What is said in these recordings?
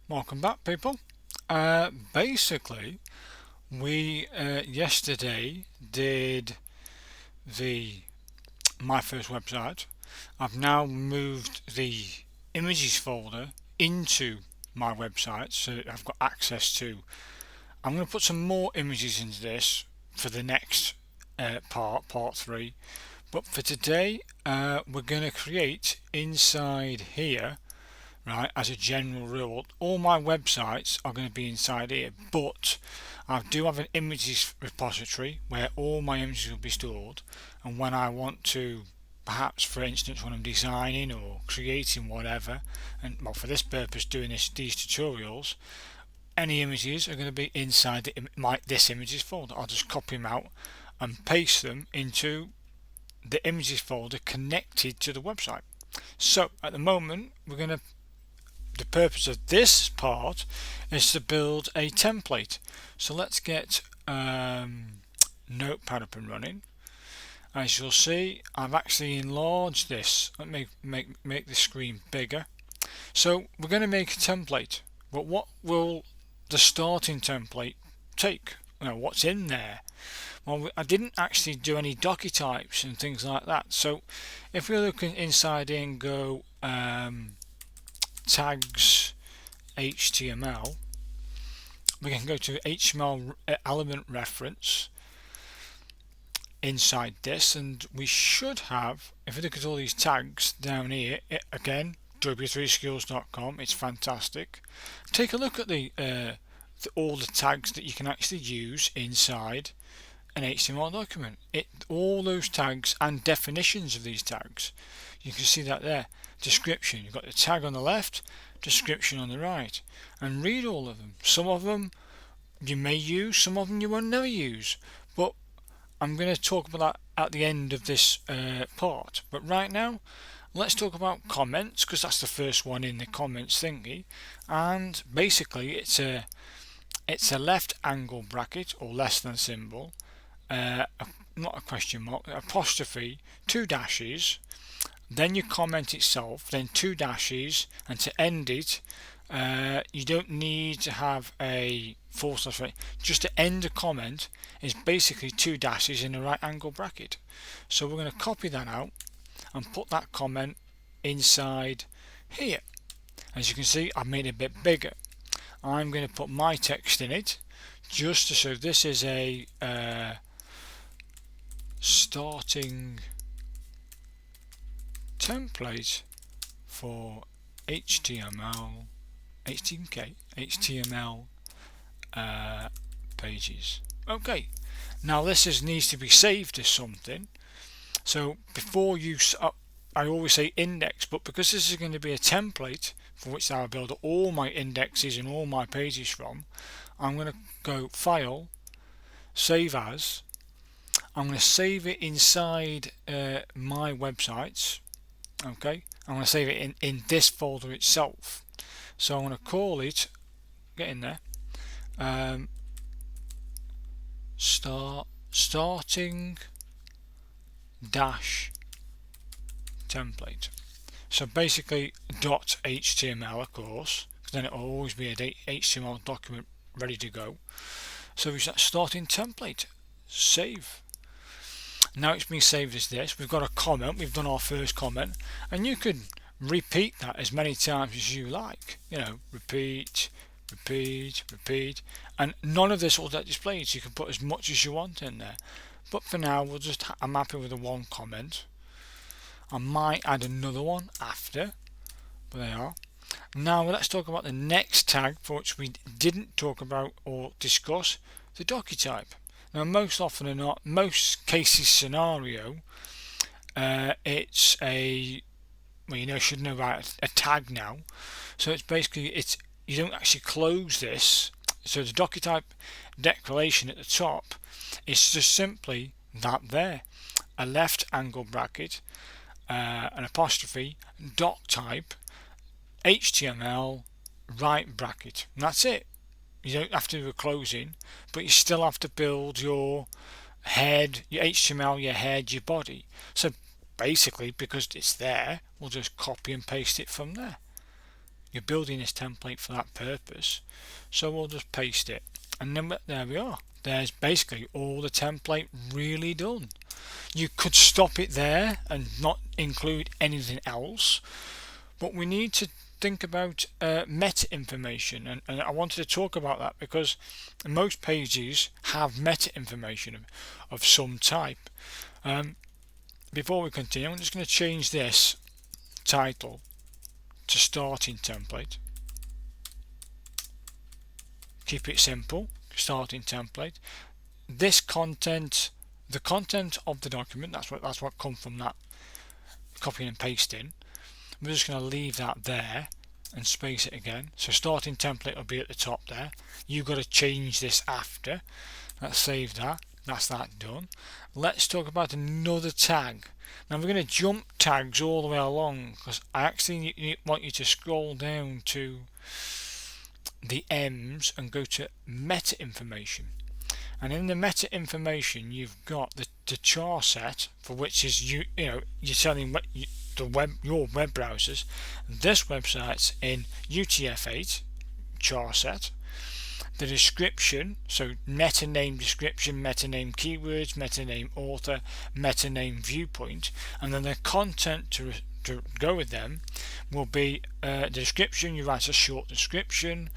Welcome back, people. Basically, we yesterday did the my first website. I've now moved the images folder into my website, so I've got access to. I'm going to put some more images into this for the next part three. But for today, we're going to create inside here, right, as a general rule. All my websites are going to be inside here, but I do have an images repository where all my images will be stored, and when I want to, perhaps for instance when I'm designing or creating whatever, and well, for this purpose doing these tutorials, any images are going to be inside this images folder. I'll just copy them out and paste them into the images folder connected to the website. So at the moment the purpose of this part is to build a template. So let's get Notepad up and running. As you'll see, I've actually enlarged this. Let me make the screen bigger. So we're going to make a template, but what will the starting template take? What's in there? Well, I didn't actually do any docky types and things like that. So if we look inside here and go tags HTML, we can go to HTML element reference inside this, and we should have, if we look at all these tags down here, again w3skills.com, it's fantastic. Take a look at all the tags that you can actually use inside an HTML document. All those tags and definitions of these tags, you can see that there. Description, you've got the tag on the left, description on the right, and read all of them. Some of them you may use, some of them you will never use, but I'm going to talk about that at the end of this part. But right now, let's talk about comments, because that's the first one in the comments thingy. And basically, it's a left angle bracket or less than symbol, not a question mark, apostrophe, two dashes, then your comment itself, then two dashes, and to end it, you don't need to have a full slash. Just to end a comment is basically two dashes in a right angle bracket. So we're going to copy that out and put that comment inside here. As you can see, I've made it a bit bigger. I'm going to put my text in it just to show this is a starting template for HTML pages. Okay, now this needs to be saved as something. So before you, I always say index, but because this is going to be a template for which I'll build all my indexes and all my pages from, I'm going to go File, Save As. I'm going to save it inside my websites. Okay, I'm going to save it in this folder itself. So I'm going to call it, get in there, starting dash template. So basically .html, of course, because then it will always be a HTML document ready to go. So we start starting template, save. Now it's been saved as this. We've got a comment, we've done our first comment, and you could repeat that as many times as you like. Repeat, and none of this will get displayed, so you can put as much as you want in there. But for now, I'm happy with the one comment. I might add another one after, but they are. Now let's talk about the next tag, for which we didn't talk about or discuss, the docky type. Now most often than not, most cases scenario, it's a, well, you should know about a tag now. So it's basically, you don't actually close this. So the docky type declaration at the top is just simply that there, a left angle bracket, an apostrophe, doc type, HTML, right bracket, and that's it. You don't have to do a closing, but you still have to build your head, your HTML, your head, your body. So basically, because it's there, we'll just copy and paste it from there. you're building this template for that purpose. So we'll just paste it, and then there we are. There's basically all the template really done. You could stop it there and not include anything else, but we need to think about meta information, and I wanted to talk about that because most pages have meta information of some type. Before we continue, I'm just going to change this title to starting template. Keep it simple, starting template. This content, the content of the document, that's what comes from that copying and pasting. We're just going to leave that there and space it again. So starting template will be at the top there. You've got to change this after. Let's save that. That's that done. Let's talk about another tag. Now we're going to jump tags all the way along because I actually want you to scroll down to the M's and go to meta information. And in the meta information, you've got the char set, for which is you're telling your web browsers this website's in UTF-8 char set. The description, so meta name description, meta name keywords, meta name author, meta name viewpoint, and then the content to go with them will be the description. You write a short description.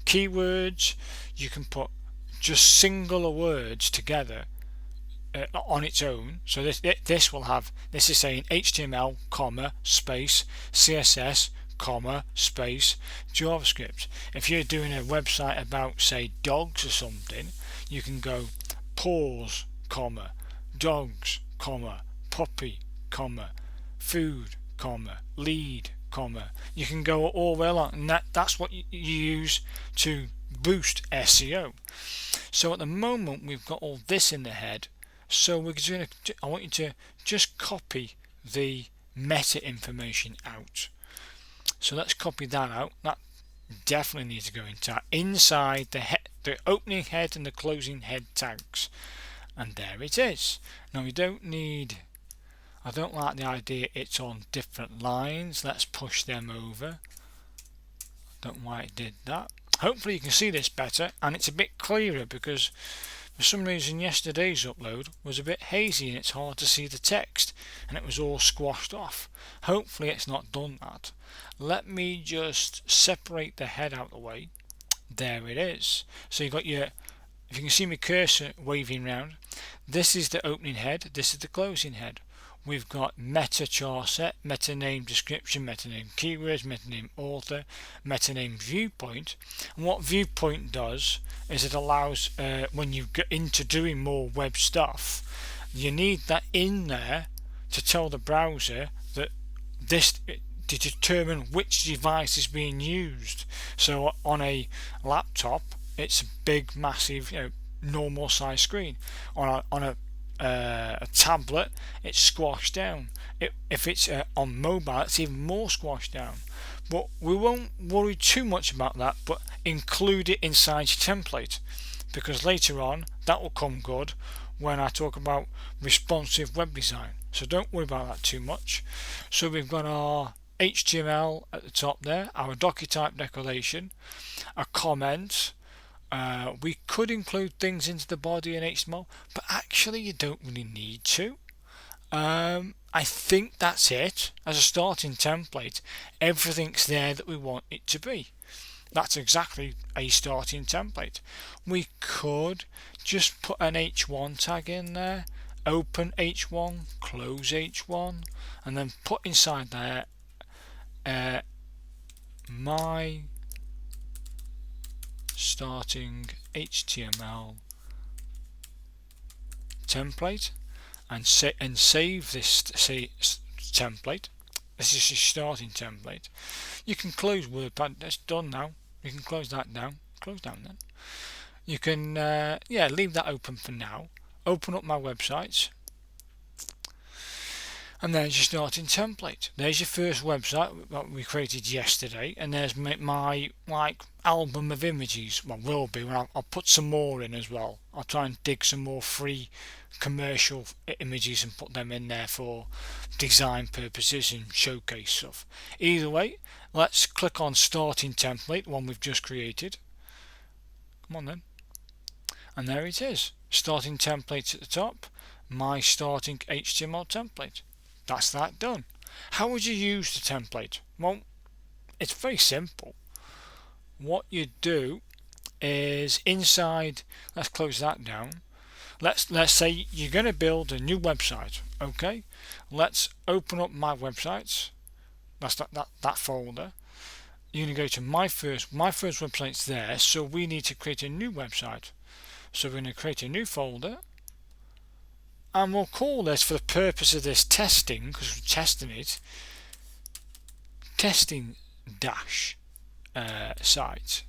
Keywords, you can put just singular words together on its own. So this will have, this is saying HTML, comma, space, CSS, comma, space, JavaScript. If you're doing a website about, say, dogs or something, you can go paws, comma, dogs, comma, puppy, comma, food, comma, lead, comma. You can go all the way along, and that's what you use to boost SEO. So at the moment we've got all this in the head, so I want you to just copy the meta information out. So let's copy that out. That definitely needs to go inside the opening head and the closing head tags, and there it is. Now I don't like the idea it's on different lines. Let's push them over. Don't know why it did that. Hopefully you can see this better and it's a bit clearer, because for some reason yesterday's upload was a bit hazy and it's hard to see the text and it was all squashed off. Hopefully it's not done that. Let me just separate the head out of the way. There it is. So you've got your, if you can see my cursor waving round, this is the opening head, this is the closing head. We've got meta char set, meta name description, meta name keywords, meta name author, meta name viewpoint. And what viewpoint does is it allows, when you get into doing more web stuff, you need that in there to tell the browser that this, to determine which device is being used. So on a laptop, it's a big, massive, normal size screen. On a tablet, it's squashed down. If it's on mobile, it's even more squashed down. But we won't worry too much about that, but include it inside your template, because later on that will come good when I talk about responsive web design. So don't worry about that too much. So we've got our HTML at the top there, our document type declaration, a comment. We could include things into the body in HTML, but actually you don't really need to. I think that's it. As a starting template, everything's there that we want it to be. That's exactly a starting template. We could just put an H1 tag in there, open H1, close H1, and then put inside there my starting HTML template, and save this template. This is your starting template. You can close WordPad. That's done now. You can close that down. Close down then. You can leave that open for now. Open up my websites, and there's your starting template. There's your first website that we created yesterday, and there's my album of images. Well, will be when I'll put some more in as well. I'll try and dig some more free commercial images and put them in there for design purposes and showcase stuff. Either way, let's click on starting template, the one we've just created. Come on then. And there it is, starting template at the top, my starting HTML template. That's that done. How would you use the template? Well, it's very simple. What you do is inside, let's close that down. Let's say you're going to build a new website. Okay, let's open up my websites. That's that folder. You're going to go to my first website's there, so we need to create a new website. So we're going to create a new folder, and we'll call this, for the purpose of this testing, because we're testing it, testing dash site.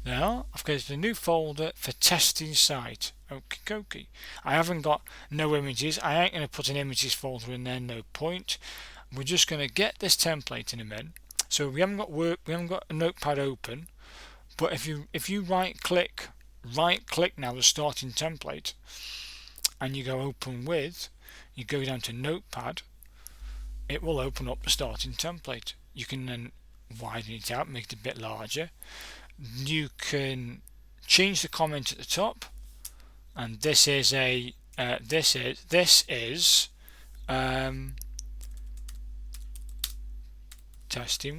Now I've created a new folder for testing site. Okay. I haven't got no images. I ain't going to put an images folder in there. No point. We're just going to get this template in a minute. So we haven't got a notepad open. But if you right click now the starting template, and you go open with, you go down to notepad, it will open up the starting template. You can then widen it out, make it a bit larger. You can change the comment at the top, and this is a testing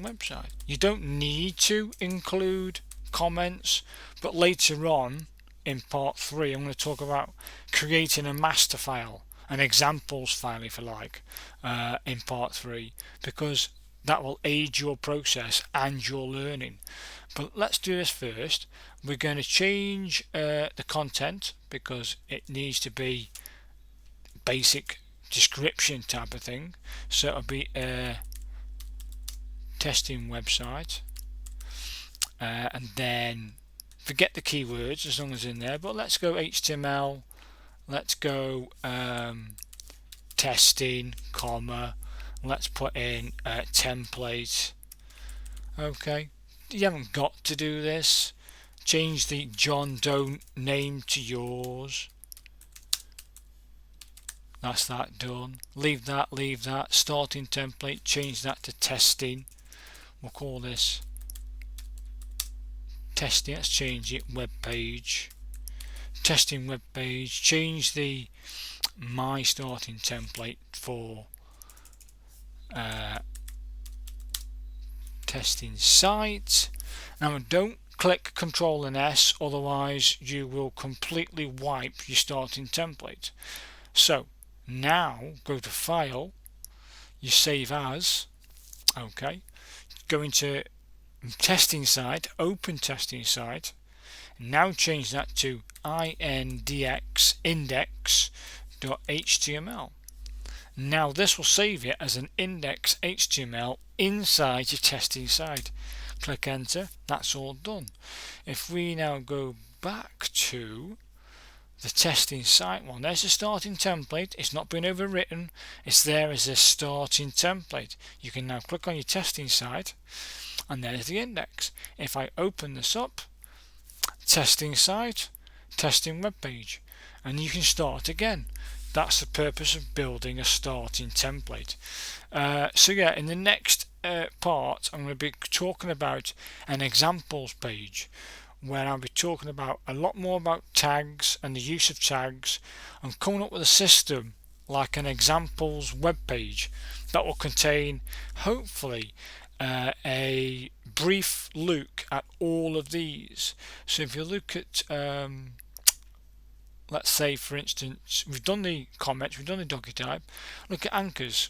website. You don't need to include comments, but later on in part 3 I'm going to talk about creating a master file, an examples file if you like, in part 3, because that will aid your process and your learning. But let's do this first. We're going to change the content because it needs to be basic description type of thing. So it'll be a testing website, and then forget the keywords as long as in there. But let's go HTML. Let's go testing, comma. Let's put in template. Okay. You haven't got to do this. Change the John Doe name to yours. That's that done. Leave that. Starting template, change that to testing. We'll call this testing. Let's change it web page. Testing web page. Change the my starting template for testing site. Now don't click Ctrl and S, otherwise you will completely wipe your starting template. So now go to File, you save as. Okay, go into testing site, open testing site. Now change that to index.html. Now this will save it as an index.html inside your testing site. Click enter. That's all done. If we now go back to the testing site one, there's a starting template. It's not been overwritten. It's there as a starting template. You can now click on your testing site, and there's the index. If I open this up, testing site, testing web page, and you can start again. That's the purpose of building a starting template. So yeah, in the next part I'm going to be talking about an examples page, where I'll be talking about a lot more about tags and the use of tags, and coming up with a system like an examples web page that will contain hopefully a brief look at all of these. So if you look at let's say for instance, we've done the comments, we've done the docker type. Look at anchors.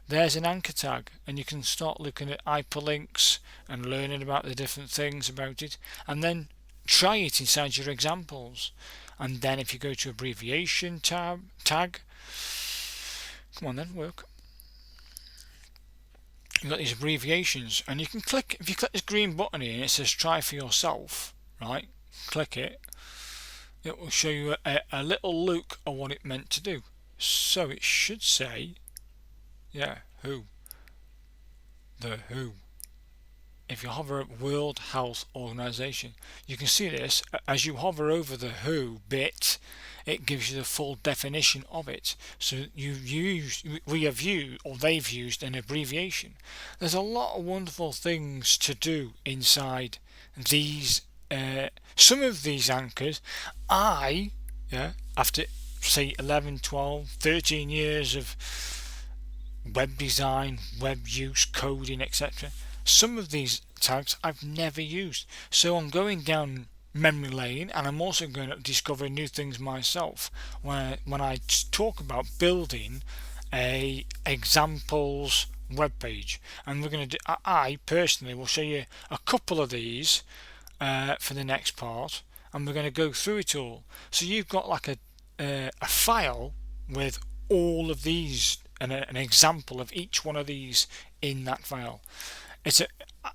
There's an anchor tag, and you can start looking at hyperlinks and learning about the different things about it, and then try it inside your examples. And then if you go to abbreviation tag, come on then, work. You've got these abbreviations, and you can click, if you click this green button here and it says try for yourself, right, click it, it will show you a little look of what it meant to do. So it should say, yeah, the who. if you hover at World Health Organization, you can see this as you hover over the WHO bit. It gives you the full definition of it. So we have used, or they've used, an abbreviation. There's a lot of wonderful things to do inside these. Some of these anchors, after say 11, 12, 13 years of web design, web use, coding, etc. Some of these tags I've never used. So I'm going down memory lane, and I'm also going to discover new things myself when I talk about building a examples web page. And we're going to do, I personally will show you a couple of these for the next part, and we're going to go through it all. So you've got like a file with all of these and an example of each one of these in that file.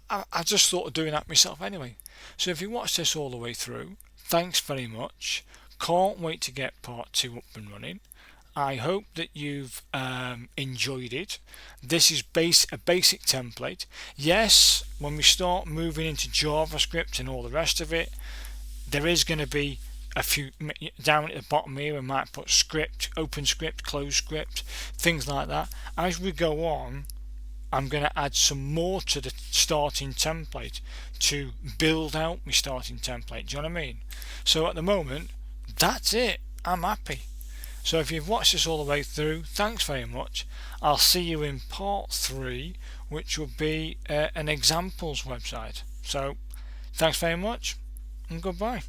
I just thought of doing that myself anyway. So if you watch this all the way through, thanks very much. Can't wait to get part 2 up and running. I hope that you've enjoyed it. This is a basic template. Yes, when we start moving into JavaScript and all the rest of it, there is going to be a few down at the bottom here. We might put script, open script, close script, things like that. As we go on, I'm going to add some more to the starting template to build out my starting template. Do you know what I mean? So at the moment, that's it. I'm happy. So if you've watched this all the way through, thanks very much. I'll see you in part 3, which will be an examples website. So thanks very much and goodbye.